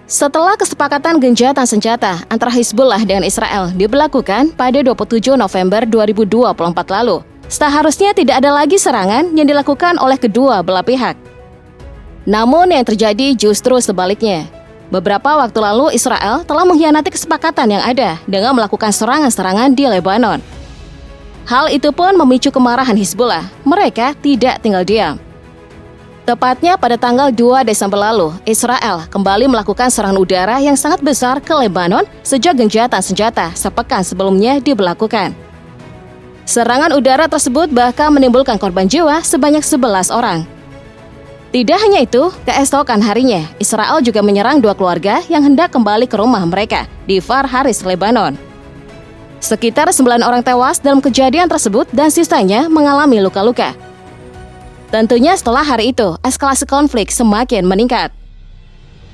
Setelah kesepakatan gencatan senjata antara Hizbullah dengan Israel diberlakukan pada 27 November 2024 lalu, seharusnya tidak ada lagi serangan yang dilakukan oleh kedua belah pihak. Namun yang terjadi justru sebaliknya. Beberapa waktu lalu Israel telah mengkhianati kesepakatan yang ada dengan melakukan serangan-serangan di Lebanon. Hal itu pun memicu kemarahan Hizbullah. Mereka tidak tinggal diam. Tepatnya pada tanggal 2 Desember lalu, Israel kembali melakukan serangan udara yang sangat besar ke Lebanon sejak gencatan senjata sepekan sebelumnya diberlakukan. Serangan udara tersebut bahkan menimbulkan korban jiwa sebanyak 11 orang. Tidak hanya itu, keesokan harinya, Israel juga menyerang dua keluarga yang hendak kembali ke rumah mereka di Far Haris, Lebanon. Sekitar 9 orang tewas dalam kejadian tersebut dan sisanya mengalami luka-luka. Tentunya setelah hari itu, eskalasi konflik semakin meningkat.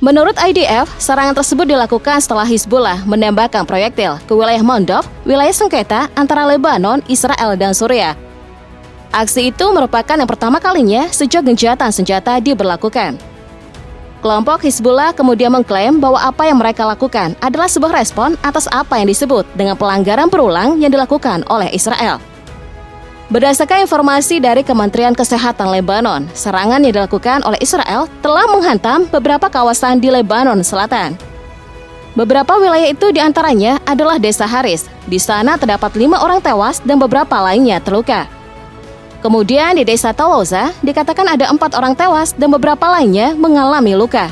Menurut IDF, serangan tersebut dilakukan setelah Hizbullah menembakkan proyektil ke wilayah Mondov, wilayah sengketa antara Lebanon, Israel, dan Suriah. Aksi itu merupakan yang pertama kalinya sejak gencatan senjata diberlakukan. Kelompok Hizbullah kemudian mengklaim bahwa apa yang mereka lakukan adalah sebuah respon atas apa yang disebut dengan pelanggaran berulang yang dilakukan oleh Israel. Berdasarkan informasi dari Kementerian Kesehatan Lebanon, serangan yang dilakukan oleh Israel telah menghantam beberapa kawasan di Lebanon Selatan. Beberapa wilayah itu diantaranya adalah Desa Haris. Di sana terdapat 5 orang tewas dan beberapa lainnya terluka. Kemudian di Desa Toloza dikatakan ada 4 orang tewas dan beberapa lainnya mengalami luka.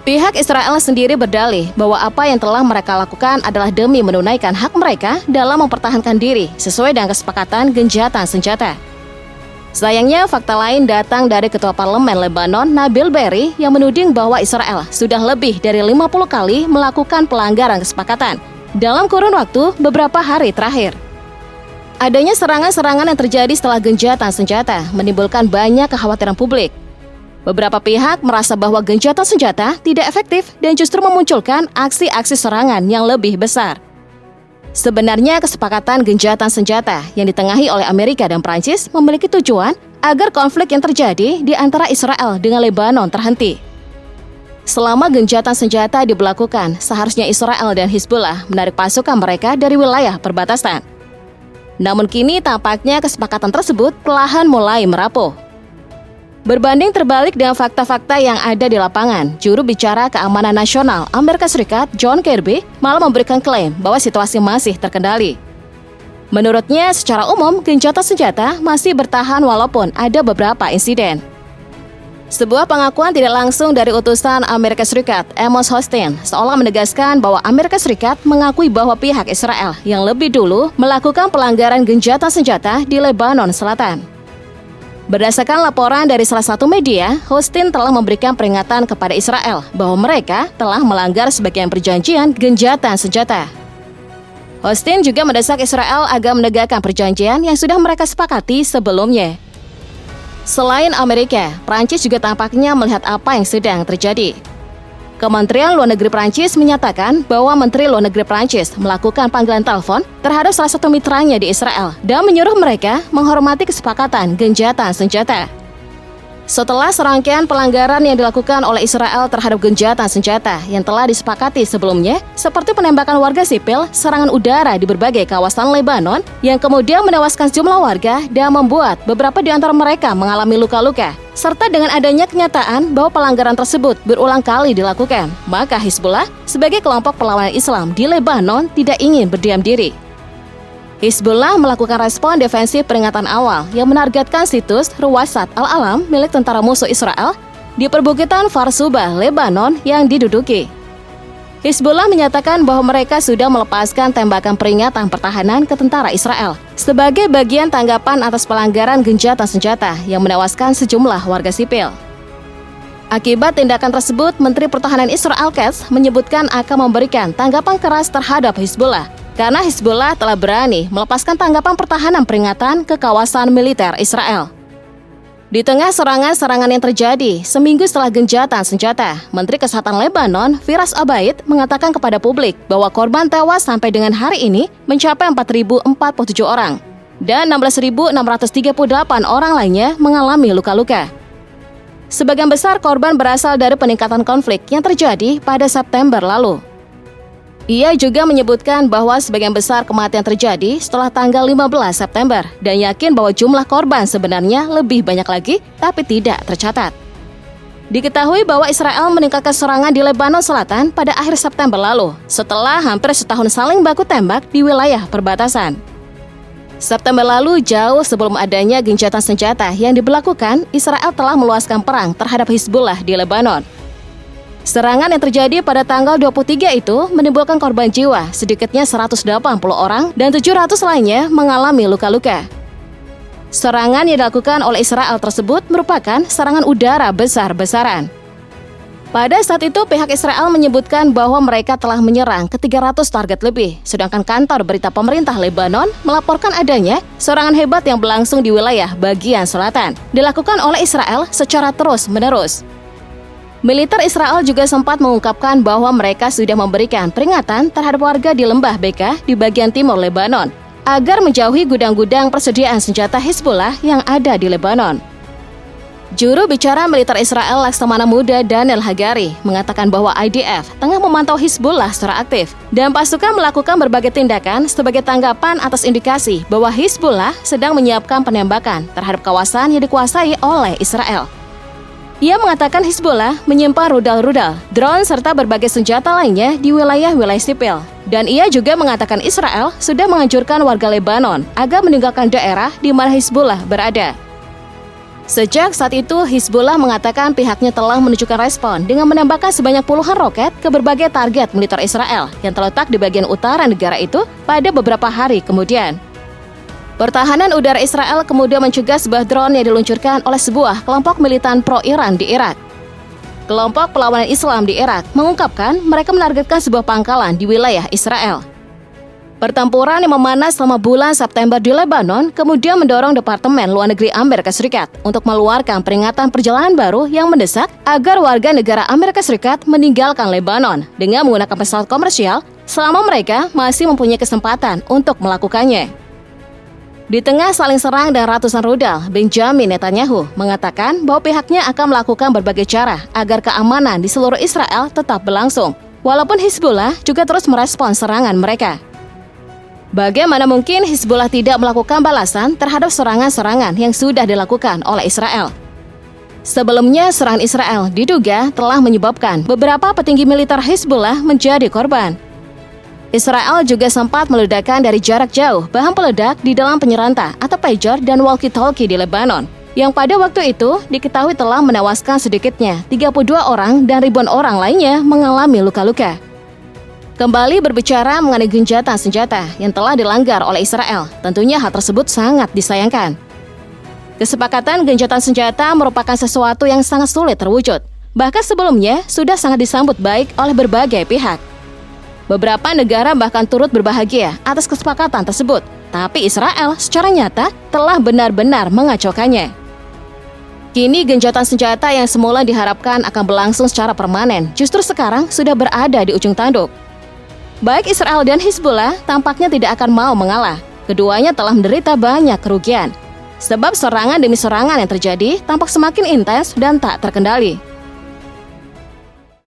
Pihak Israel sendiri berdalih bahwa apa yang telah mereka lakukan adalah demi menunaikan hak mereka dalam mempertahankan diri sesuai dengan kesepakatan gencatan senjata. Sayangnya, fakta lain datang dari Ketua Parlemen Lebanon, Nabil Berri, yang menuding bahwa Israel sudah lebih dari 50 kali melakukan pelanggaran kesepakatan dalam kurun waktu beberapa hari terakhir. Adanya serangan-serangan yang terjadi setelah gencatan senjata menimbulkan banyak kekhawatiran publik. Beberapa pihak merasa bahwa gencatan senjata tidak efektif dan justru memunculkan aksi-aksi serangan yang lebih besar. Sebenarnya kesepakatan gencatan senjata yang ditengahi oleh Amerika dan Prancis memiliki tujuan agar konflik yang terjadi di antara Israel dengan Lebanon terhenti. Selama gencatan senjata diberlakukan, seharusnya Israel dan Hizbullah menarik pasukan mereka dari wilayah perbatasan. Namun kini tampaknya kesepakatan tersebut perlahan mulai merapuh. Berbanding terbalik dengan fakta-fakta yang ada di lapangan, juru bicara keamanan nasional Amerika Serikat John Kirby malah memberikan klaim bahwa situasi masih terkendali. Menurutnya, secara umum gencatan senjata masih bertahan walaupun ada beberapa insiden. Sebuah pengakuan tidak langsung dari utusan Amerika Serikat, Amos Hochstein, seolah menegaskan bahwa Amerika Serikat mengakui bahwa pihak Israel yang lebih dulu melakukan pelanggaran gencatan senjata di Lebanon Selatan. Berdasarkan laporan dari salah satu media, Hochstein telah memberikan peringatan kepada Israel bahwa mereka telah melanggar sebagian perjanjian gencatan senjata. Hochstein juga mendesak Israel agar menegakkan perjanjian yang sudah mereka sepakati sebelumnya. Selain Amerika, Prancis juga tampaknya melihat apa yang sedang terjadi. Kementerian Luar Negeri Prancis menyatakan bahwa Menteri Luar Negeri Prancis melakukan panggilan telepon terhadap salah satu mitranya di Israel dan menyuruh mereka menghormati kesepakatan gencatan senjata. Setelah serangkaian pelanggaran yang dilakukan oleh Israel terhadap gencatan senjata yang telah disepakati sebelumnya, seperti penembakan warga sipil, serangan udara di berbagai kawasan Lebanon yang kemudian menewaskan sejumlah warga dan membuat beberapa di antara mereka mengalami luka-luka, serta dengan adanya kenyataan bahwa pelanggaran tersebut berulang kali dilakukan, maka Hizbullah sebagai kelompok perlawanan Islam di Lebanon tidak ingin berdiam diri. Hizbullah melakukan respon defensif peringatan awal yang menargetkan situs Ruwasat Al-Alam milik tentara musuh Israel di perbukitan Farsuba, Lebanon yang diduduki. Hizbullah menyatakan bahwa mereka sudah melepaskan tembakan peringatan pertahanan ke tentara Israel sebagai bagian tanggapan atas pelanggaran gencatan senjata yang menewaskan sejumlah warga sipil. Akibat tindakan tersebut, Menteri Pertahanan Israel Katz menyebutkan akan memberikan tanggapan keras terhadap Hizbullah karena Hizbullah telah berani melepaskan tanggapan pertahanan peringatan ke kawasan militer Israel. Di tengah serangan-serangan yang terjadi seminggu setelah gencatan senjata, Menteri Kesehatan Lebanon, Firas Abaid, mengatakan kepada publik bahwa korban tewas sampai dengan hari ini mencapai 4.047 orang dan 16.638 orang lainnya mengalami luka-luka. Sebagian besar korban berasal dari peningkatan konflik yang terjadi pada September lalu. Ia juga menyebutkan bahwa sebagian besar kematian terjadi setelah tanggal 15 September dan yakin bahwa jumlah korban sebenarnya lebih banyak lagi, tapi tidak tercatat. Diketahui bahwa Israel meningkatkan serangan di Lebanon Selatan pada akhir September lalu, setelah hampir setahun saling baku tembak di wilayah perbatasan. September lalu, jauh sebelum adanya gencatan senjata yang diberlakukan, Israel telah meluaskan perang terhadap Hizbullah di Lebanon. Serangan yang terjadi pada tanggal 23 itu menimbulkan korban jiwa, sedikitnya 180 orang dan 700 lainnya mengalami luka-luka. Serangan yang dilakukan oleh Israel tersebut merupakan serangan udara besar-besaran. Pada saat itu, pihak Israel menyebutkan bahwa mereka telah menyerang ke 300 target lebih, sedangkan kantor berita pemerintah Lebanon melaporkan adanya serangan hebat yang berlangsung di wilayah bagian selatan, dilakukan oleh Israel secara terus-menerus. Militer Israel juga sempat mengungkapkan bahwa mereka sudah memberikan peringatan terhadap warga di lembah Beka di bagian timur Lebanon, agar menjauhi gudang-gudang persediaan senjata Hizbullah yang ada di Lebanon. Juru bicara militer Israel Laksamana Muda Daniel Hagari mengatakan bahwa IDF tengah memantau Hizbullah secara aktif dan pasukan melakukan berbagai tindakan sebagai tanggapan atas indikasi bahwa Hizbullah sedang menyiapkan penembakan terhadap kawasan yang dikuasai oleh Israel. Ia mengatakan Hizbullah menyimpan rudal-rudal, drone serta berbagai senjata lainnya di wilayah-wilayah sipil. Dan ia juga mengatakan Israel sudah menganjurkan warga Lebanon agar meninggalkan daerah di mana Hizbullah berada. Sejak saat itu, Hizbullah mengatakan pihaknya telah menunjukkan respon dengan menembakkan sebanyak puluhan roket ke berbagai target militer Israel yang terletak di bagian utara negara itu pada beberapa hari kemudian. Pertahanan udara Israel kemudian mencegah sebuah drone yang diluncurkan oleh sebuah kelompok militan pro-Iran di Irak. Kelompok perlawanan Islam di Irak mengungkapkan mereka menargetkan sebuah pangkalan di wilayah Israel. Pertempuran yang memanas selama bulan September di Lebanon kemudian mendorong Departemen Luar Negeri Amerika Serikat untuk mengeluarkan peringatan perjalanan baru yang mendesak agar warga negara Amerika Serikat meninggalkan Lebanon dengan menggunakan pesawat komersial selama mereka masih mempunyai kesempatan untuk melakukannya. Di tengah saling serang dan ratusan rudal, Benjamin Netanyahu mengatakan bahwa pihaknya akan melakukan berbagai cara agar keamanan di seluruh Israel tetap berlangsung, walaupun Hizbullah juga terus merespons serangan mereka. Bagaimana mungkin Hizbullah tidak melakukan balasan terhadap serangan-serangan yang sudah dilakukan oleh Israel? Sebelumnya, serangan Israel diduga telah menyebabkan beberapa petinggi militer Hizbullah menjadi korban. Israel juga sempat meledakkan dari jarak jauh bahan peledak di dalam penyeranta atau pager dan walkie-talkie di Lebanon, yang pada waktu itu diketahui telah menewaskan sedikitnya 32 orang dan ribuan orang lainnya mengalami luka-luka. Kembali berbicara mengenai gencatan senjata yang telah dilanggar oleh Israel, tentunya hal tersebut sangat disayangkan. Kesepakatan gencatan senjata merupakan sesuatu yang sangat sulit terwujud, bahkan sebelumnya sudah sangat disambut baik oleh berbagai pihak. Beberapa negara bahkan turut berbahagia atas kesepakatan tersebut, tapi Israel secara nyata telah benar-benar mengacaukannya. Kini gencatan senjata yang semula diharapkan akan berlangsung secara permanen, justru sekarang sudah berada di ujung tanduk. Baik Israel dan Hizbullah tampaknya tidak akan mau mengalah. Keduanya telah menderita banyak kerugian. Sebab serangan demi serangan yang terjadi tampak semakin intens dan tak terkendali.